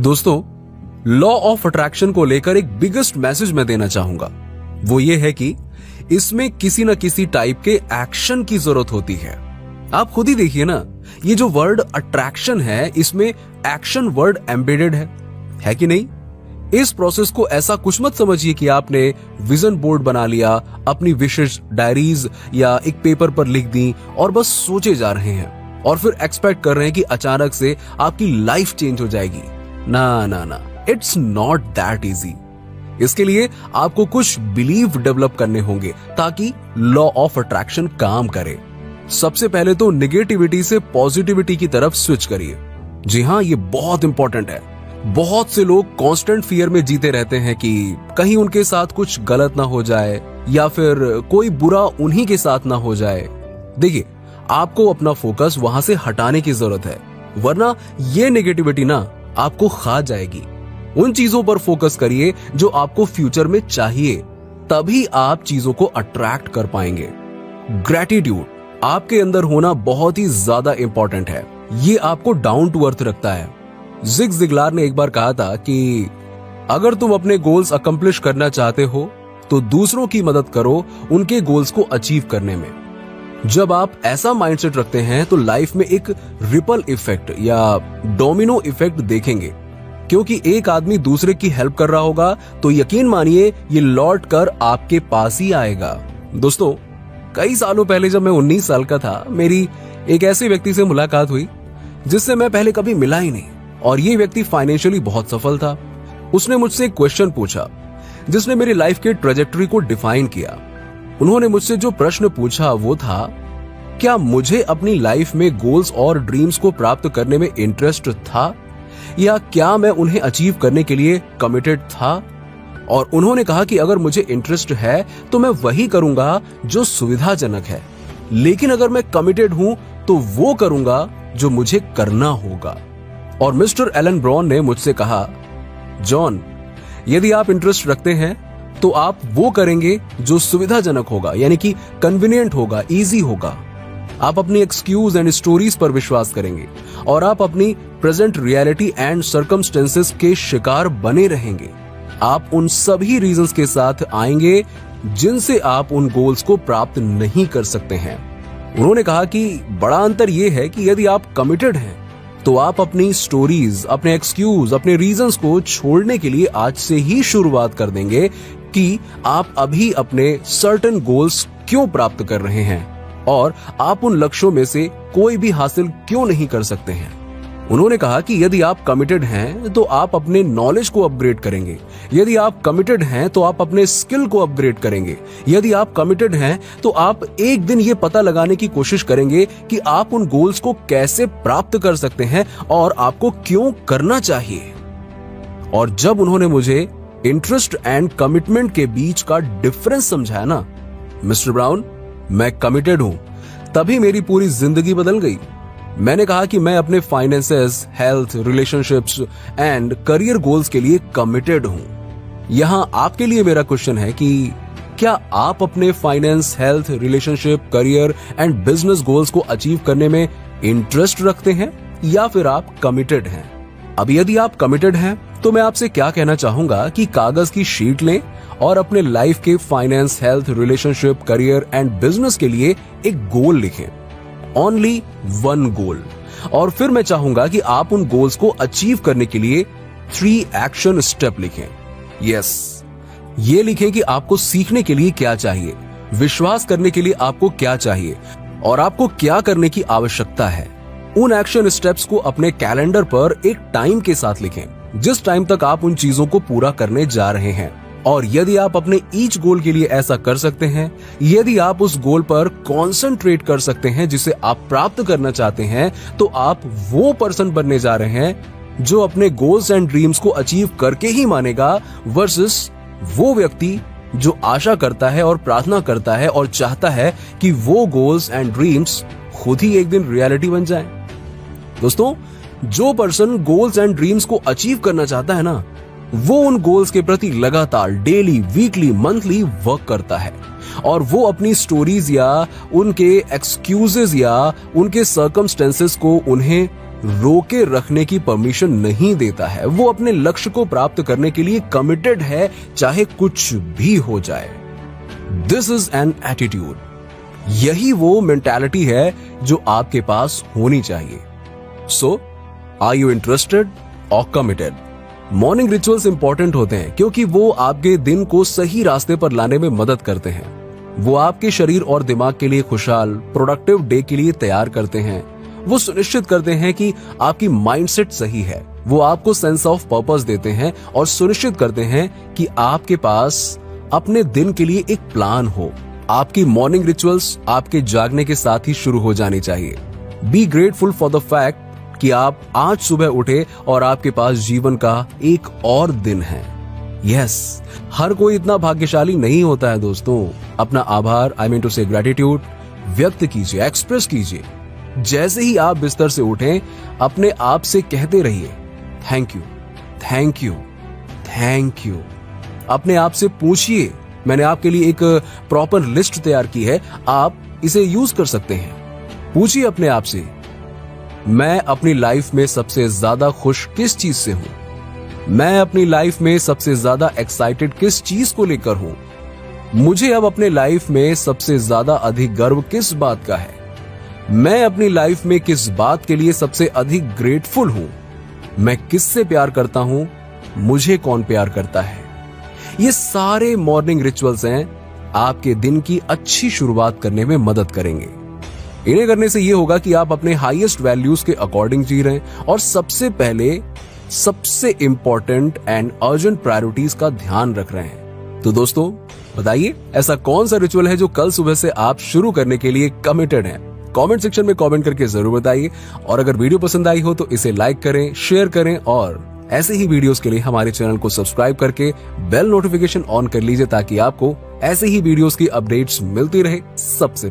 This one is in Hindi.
दोस्तों, लॉ ऑफ अट्रैक्शन को लेकर एक बिगेस्ट मैसेज मैं देना चाहूंगा। वो ये है कि इसमें किसी न किसी टाइप के एक्शन की जरूरत होती है। आप खुद ही देखिए ना, ये जो वर्ड अट्रैक्शन है, इसमें एक्शन वर्ड एम्बेडेड है कि नहीं? इस प्रोसेस को ऐसा कुछ मत समझिए कि आपने विजन बोर्ड बना लिया, अपनी विशेष डायरीज या एक पेपर पर लिख दी और बस सोचे जा रहे हैं और फिर एक्सपेक्ट कर रहे हैं कि अचानक से आपकी लाइफ चेंज हो जाएगी। ना ना ना, इट्स नॉट दैट इजी। इसके लिए आपको कुछ बिलीव डेवलप करने होंगे ताकि लॉ ऑफ अट्रैक्शन काम करे। सबसे पहले तो निगेटिविटी से पॉजिटिविटी की तरफ स्विच करिए। जी हाँ, ये बहुत इंपॉर्टेंट है। बहुत से लोग कांस्टेंट फियर में जीते रहते हैं कि कहीं उनके साथ कुछ गलत ना हो जाए या फिर कोई बुरा उन्हीं के साथ ना हो जाए। देखिए, आपको अपना फोकस वहां से हटाने की जरूरत है, वरना ये नेगेटिविटी ना आपको खा जाएगी। उन चीजों पर फोकस करिए जो आपको फ्यूचर में चाहिए, तभी आप चीजों को अट्रैक्ट कर पाएंगे। ग्रैटिट्यूड आपके अंदर होना बहुत ही ज्यादा इंपॉर्टेंट है। ये आपको डाउन टू अर्थ रखता है। जिग जिगलार ने एक बार कहा था कि अगर तुम अपने गोल्स अकम्प्लिश करना चाहते हो तो दूसरों की मदद करो उनके गोल्स को अचीव करने में। जब आप ऐसा माइंडसेट रखते हैं तो लाइफ में एक रिपल इफेक्ट या डोमिनो इफेक्ट देखेंगे, क्योंकि एक आदमी दूसरे की हेल्प कर रहा होगा तो यकीन मानिए ये लौट कर आपके पास ही आएगा। दोस्तों, कई सालों पहले जब मैं 19 साल का था, मेरी एक ऐसे व्यक्ति से मुलाकात हुई जिससे मैं पहले कभी मिला ही नहीं, और ये व्यक्ति फाइनेंशियली बहुत सफल था। उसने मुझसे एक क्वेश्चन पूछा जिसने मेरी लाइफ के ट्रेजेक्टरी को डिफाइन किया। उन्होंने मुझसे जो प्रश्न पूछा वो था, क्या मुझे अपनी लाइफ में गोल्स और ड्रीम्स को प्राप्त करने में इंटरेस्ट था, या क्या मैं उन्हें अचीव करने के लिए कमिटेड था? और उन्होंने कहा कि अगर मुझे इंटरेस्ट है तो मैं वही करूंगा जो सुविधाजनक है, लेकिन अगर मैं कमिटेड हूं तो वो करूंगा जो मुझे करना होगा। और मिस्टर एलन ब्राउन ने मुझसे कहा, जॉन, यदि आप इंटरेस्ट रखते हैं तो आप वो करेंगे जो सुविधाजनक होगा, यानी कि कन्वीनियंट होगा, इजी होगा। आप अपनी एक्सक्यूज एंड स्टोरीज पर विश्वास करेंगे और आप अपनी प्रेजेंट रियलिटी एंड सर्कमस्टेंसेस के शिकार बने रहेंगे। आप उन सभी रीजंस के साथ आएंगे जिनसे आप उन गोल्स को प्राप्त नहीं कर सकते हैं। उन्होंने कहा कि बड़ा अंतर यह है कि यदि आप कमिटेड हैं तो आप अपनी स्टोरीज, अपने एक्सक्यूज, अपने रीजंस को छोड़ने के लिए आज से ही शुरुआत कर देंगे कि आप अभी अपने सर्टेन गोल्स क्यों प्राप्त कर रहे हैं और आप उन लक्ष्यों में से कोई भी हासिल क्यों नहीं कर सकते हैं। उन्होंने कहा कि यदि आप कमिटेड हैं तो आप अपने नॉलेज को अपग्रेड करेंगे, यदि आप कमिटेड हैं तो आप अपने स्किल को अपग्रेड करेंगे, यदि आप कमिटेड हैं तो आप एक दिन ये पता लगाने की कोशिश करेंगे कि आप उन गोल्स को कैसे प्राप्त कर सकते हैं और आपको क्यों करना चाहिए। और जब उन्होंने मुझे इंटरेस्ट एंड कमिटमेंट के बीच का डिफरेंस समझाया ना, मिस्टर ब्राउन, मैं कमिटेड हूं, तभी मेरी पूरी जिंदगी बदल गई। मैंने कहा कि मैं अपने finances, health, relationships and career goals के लिए कमिटेड हूं। यहां आपके लिए मेरा क्वेश्चन है कि क्या आप अपने finance, health, relationship, career and business goals को अचीव करने में इंटरेस्ट रखते हैं या फिर आप कमिटेड हैं? अब यदि आप कमिटेड हैं तो मैं आपसे क्या कहना चाहूंगा कि कागज की शीट लें और अपने लाइफ के finance, health, relationship, career and business के लिए एक गोल लिखें। Only one goal. और फिर मैं चाहूंगा कि आप उन गोल्स को अचीव करने के लिए 3 एक्शन स्टेप लिखें। यस, ये लिखें कि आपको सीखने के लिए क्या चाहिए, विश्वास करने के लिए आपको क्या चाहिए और आपको क्या करने की आवश्यकता है। उन एक्शन स्टेप्स को अपने कैलेंडर पर एक टाइम के साथ लिखें, जिस टाइम तक आप उन चीजों को पूरा करने जा रहे हैं। और यदि आप अपने ईच गोल के लिए ऐसा कर सकते हैं, यदि आप उस गोल पर कॉन्सेंट्रेट कर सकते हैं जिसे आप प्राप्त करना चाहते हैं, तो आप वो पर्सन बनने जा रहे हैं जो अपने गोल्स एंड ड्रीम्स को अचीव करके ही मानेगा, वर्सेस वो व्यक्ति जो आशा करता है और प्रार्थना करता है और चाहता है कि वो गोल्स एंड ड्रीम्स खुद ही एक दिन रियलिटी बन जाएं। दोस्तों, जो पर्सन गोल्स एंड ड्रीम्स को अचीव करना चाहता है ना, वो उन गोल्स के प्रति लगातार डेली, वीकली, मंथली वर्क करता है और वो अपनी स्टोरीज या उनके एक्सक्यूजेस या उनके सर्कमस्टेंसेस को उन्हें रोके रखने की परमिशन नहीं देता है। वो अपने लक्ष्य को प्राप्त करने के लिए कमिटेड है, चाहे कुछ भी हो जाए। This is an attitude. यही वो मेंटालिटी है जो आपके पास होनी चाहिए। सो आर यू इंटरेस्टेड और कमिटेड? मॉर्निंग रिचुअल्स इंपॉर्टेंट होते हैं क्योंकि वो आपके दिन को सही रास्ते पर लाने में मदद करते हैं। वो आपके शरीर और दिमाग के लिए खुशहाल, प्रोडक्टिव डे के लिए तैयार करते हैं। वो सुनिश्चित करते हैं कि आपकी माइंडसेट सही है। वो आपको सेंस ऑफ पर्पस देते हैं और सुनिश्चित करते हैं कि आपके पास अपने दिन के लिए एक प्लान हो। आपकी मॉर्निंग रिचुअल्स आपके जागने के साथ ही शुरू हो जानी चाहिए। Be grateful for the fact कि आप आज सुबह उठे और आपके पास जीवन का एक और दिन है। यस, हर कोई इतना भाग्यशाली नहीं होता है दोस्तों। अपना आभार, आई मीन टू से ग्रेटिट्यूड, व्यक्त कीजिए, एक्सप्रेस कीजिए। जैसे ही आप बिस्तर से उठें, अपने आप से कहते रहिए thank you, thank you, thank you. अपने आप से पूछिए। मैंने आपके लिए एक प्रॉपर लिस्ट तैयार की है, आप इसे यूज कर सकते हैं। पूछिए अपने आप से, मैं अपनी लाइफ में सबसे ज्यादा खुश किस चीज से हूं? मैं अपनी लाइफ में सबसे ज्यादा एक्साइटेड किस चीज को लेकर हूं? मुझे अब अपने लाइफ में सबसे ज्यादा अधिक गर्व किस बात का है? मैं अपनी लाइफ में किस बात के लिए सबसे अधिक ग्रेटफुल हूं? मैं किससे प्यार करता हूं? मुझे कौन प्यार करता है? ये सारे मॉर्निंग रिचुअल्स हैं, आपके दिन की अच्छी शुरुआत करने में मदद करेंगे। इन्हें करने से ये होगा कि आप अपने हाईएस्ट वैल्यूज के अकॉर्डिंग जी रहे हैं और सबसे पहले सबसे इंपॉर्टेंट एंड अर्जेंट प्रायोरिटीज का ध्यान रख रहे हैं। तो दोस्तों बताइए, ऐसा कौन सा रिचुअल है जो कल सुबह से आप शुरू करने के लिए कमिटेड हैं? कमेंट सेक्शन में कमेंट करके जरूर बताइए। और अगर वीडियो पसंद आई हो तो इसे लाइक करें, शेयर करें और ऐसे ही वीडियोस के लिए हमारे चैनल को सब्सक्राइब करके बेल नोटिफिकेशन ऑन कर लीजिए ताकि आपको ऐसे ही वीडियोस की अपडेट्स मिलती रहे सबसे